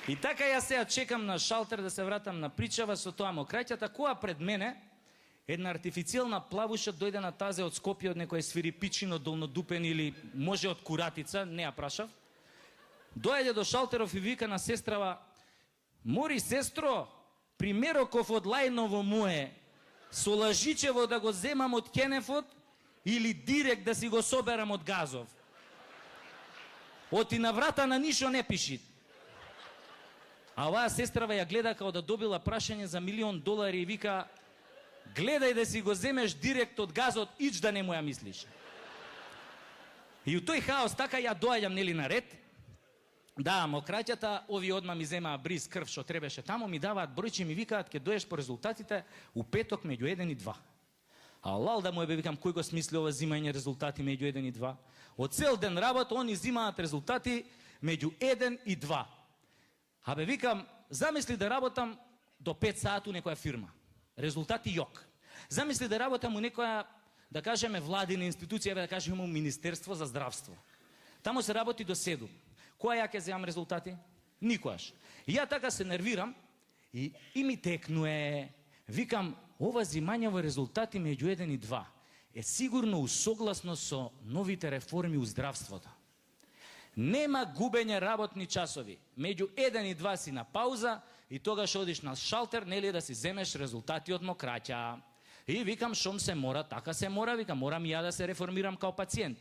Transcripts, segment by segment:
И така ја сега чекам на шалтер да се вратам на причава со тоа мокраќата, која пред мене една артифицијална плавуша дојде на тазе од Скопје, од некој свирипичин, од Долнодупен или може од Куратица, не ја прашав. Дојде до шалтеров и вика на сестрава: "Мори, сестро, примероков од Лајново му е со лажичево да го земам од Кенефот или директ да си го соберам од Газов. Оти на врата на нишо не пиши." А оваа сестрава ја гледа као да добила прашање за $1.000.000 и вика: "Гледај да си го земеш директ од Газот, ич да не му ја мислиш." И у тој хаос така ја доаѓам нели на ред. Да, мокраќата, ови одма ми земаа бриз крв што требеше таму, ми даваат бројче и ми викаат: "Ке доеш по резултатите у петок меѓу 1 и 2. Алал да му е, бе, викам, кој го смисли ова зимање резултати меѓу 1 и 2? Од цел ден работа, они зимаат резултати меѓу 1 и 2. Абе, викам, замисли да работам до 5 сати у некоја фирма. Резултати јок. Замисли да работам у некоја, да кажеме, владина институција, да кажеме у Министерство за здравство. Таму се работи до 7. Која ја ќе земам резултати? Никојаш. И ја така се нервирам и ми текнуе. Викам, ова зимањево резултати меѓу 1 и 2 е сигурно усогласно со новите реформи у здравството. Нема губење работни часови. Меѓу 1 и 2 си на пауза и тогаш одиш на шалтер, нели, да си земеш резултати од мокраќа. И викам, шом се мора, така се мора, викам, морам и ја да се реформирам као пациент.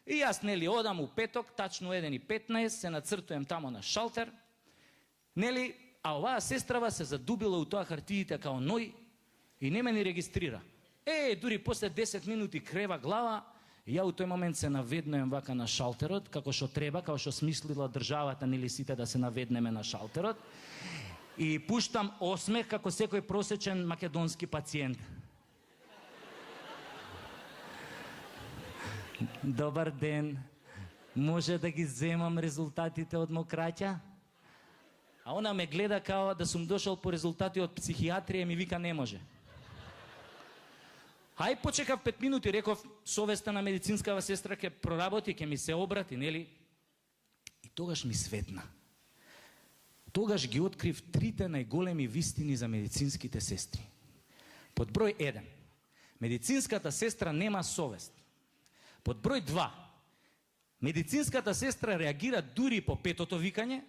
И јас, нели, одам у петок, тачно 1:15, се нацртуjem тамо на шалтер, нели, а оваа сестрава се задубила у тоа хартиите као ној и не ме ни регистрира. Дури после 10 минути крева глава, ја у тој момент се наведнуем вака на шалтерот, како што треба, како што смислила државата, нели, сите да се наведнеме на шалтерот, и пуштам осмех како секој просечен македонски пациент. Добар ден, може да ги земам резултатите од мокраќа? А она ме гледа као да сум дошол по резултати од психијатрија и ми вика не може. Ај почекав 5 минути, реков, совеста на медицинскава сестра ќе проработи, ќе ми се обрати, нели? И тогаш ми светна. Тогаш ги открив трите најголеми вистини за медицинските сестри. Под број 1. Медицинската сестра нема совест. Под број 2. Медицинската сестра реагира дури по петото викање.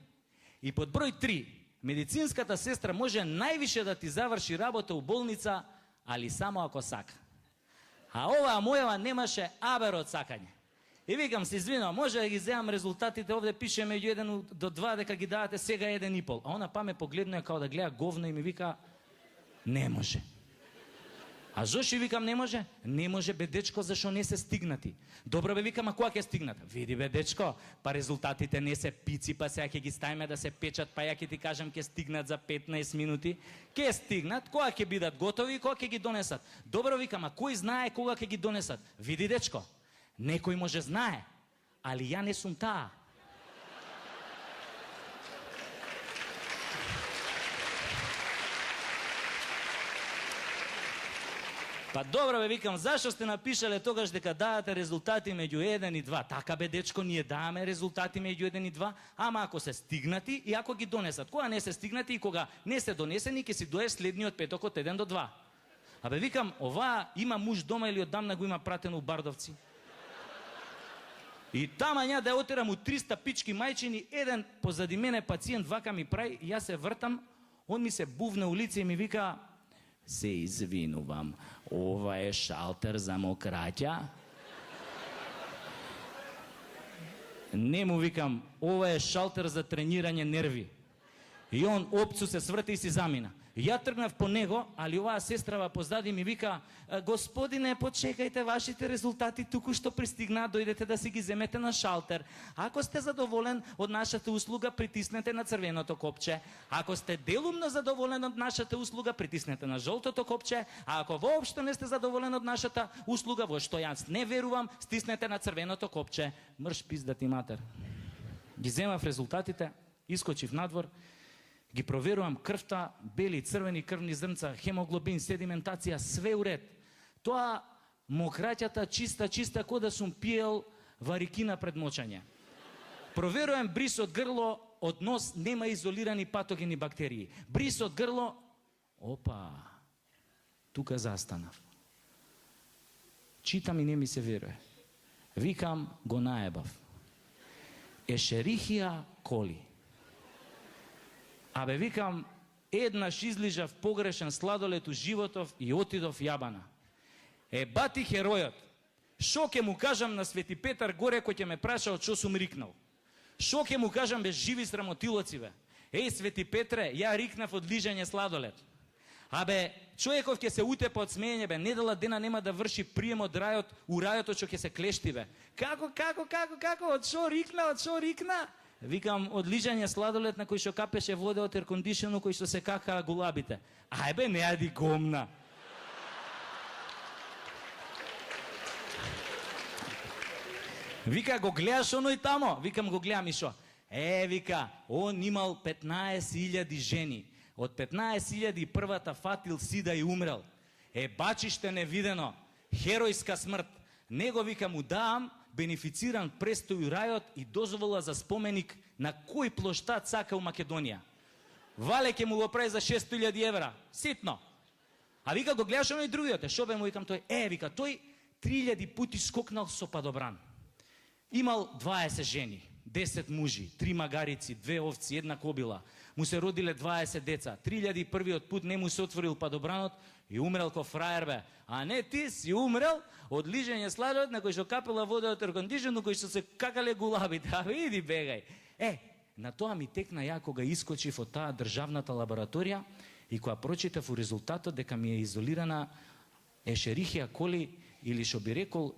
И под број 3. Медицинската сестра може највише да ти заврши работа у болница, али само ако сака. А оваа мојава немаше абер од сакање. И викам, се извинувам, може да ги земам резултатите, овде пише меѓу 1 до 2 дека ги давате сега 1,5. А она па ме погледнува као да гледа говно и ми вика, не може. А зошто викам не може? Не може, бе дечко, зашо не се стигнати. Добро, бе, викам, а која ќе стигнат? Види, бе дечко, па резултатите не се пици, па сега ќе ги ставиме да се печат, па ја ќе ти кажам ќе стигнат за 15 минути. Ќе стигнат, кога ќе бидат готови и кога ќе ги донесат. Добро, викам, а кој знае кога ќе ги донесат? Види, дечко, некој може знае, али ја не сум таа. Па добро, бе, викам, зашо сте напишале тогаш дека давате резултати меѓу 1 и 2? Така, бе, дечко, ние даваме резултати меѓу 1 и 2, ама ако се стигнати и ако ги донесат. Кога не се стигнати и кога не се донесени, ќе си доеш следниот петок од 1 до 2. А бе, викам, оваа има муж дома или одамна го има пратено у Бардовци? И тама ја да ја отерам у 300 пички мајчини, еден позади мене пациент вака ми прави, и јас се вртам, он ми се бувна у лице и ми вика, се извинувам, ова е шалтер за мокраќа? Не му викам, ова е шалтер за тренирање нерви. И он опцу се сврте и си замина. Ја тргнав по него, али оваа сестрава позади ми вика, господине, почекајте, вашите резултати туку што пристигнаа, дојдете да си ги земете на шалтер. Ако сте задоволен од нашата услуга, притиснете на црвеното копче. Ако сте делумно задоволен од нашата услуга, притиснете на жолтото копче. А ако воопшто не сте задоволен од нашата услуга, во што јас не верувам, стиснете на црвеното копче. Мрш пизда ти матер. Ги земав резултатите, искочив надвор, ги проверувам крвта, бели, црвени крвни зрнца, хемоглобин, седиментација, све уред. Тоа мокраќата чиста, кој да сум пиел варикина пред мочање. Проверувам бриз од грло, од нос нема изолирани патогени бактерии. Брис од грло, опа, тука застанав. Читам и не ми се веруе. Викам, го наебав. Ешерихија коли. Абе, викам, еднаш излижав погрешен сладолед у животов и отидов јабана. Бати херојот. Шо ќе му кажам на Свети Петар горе кој ќе ме праша од шо сум рикнал? Шо ќе му кажам без живи срамотилоци, бе? Свети Петре, ја рикнав од лижање сладолед. Абе, човеков ќе се утепа од смеење, бе, недела дена нема да врши прием од рајот, у рајот што ќе се клешти, бе. Како, од шо рикна? Викам, од лижање сладолед на кој што капеше вода од еркондишено, кој што се какаа гулабите. Ај бе, не јади гомна. Вика, го гледаш оној тамо? Викам, го гледам и шо? Вика, он имал 15.000 жени. Од 15.000 првата фатил сида и умрел. Бачиште невидено, херојска смрт. Него, вика, му даам бенефициран престој у рајот и дозвола за споменик на кој плоштад сака у Македонија. Вале ќе му го прави за 600.000 евра. Ситно. А вика, го гледаш оној другиот. Шо бе, му викам тој? Вика, тој 3.000 пути скокнал со падобран. Имал 20 жени, 10 мужи, 3 магарици, 2 овци, 1 кобила. Му се родиле 20 деца. 3.001 пут не му се отворил падобранот и умрел ко фраер, бе. А не ти си умрел од лижање сладолед на кој што капела вода од еркондишено, кој што се какале гулабите. А види, бегај. На тоа ми текна ја кога искочив од таа државната лабораторија и кога прочитав у резултатот дека ми е изолирана ешерихија коли или што би рекол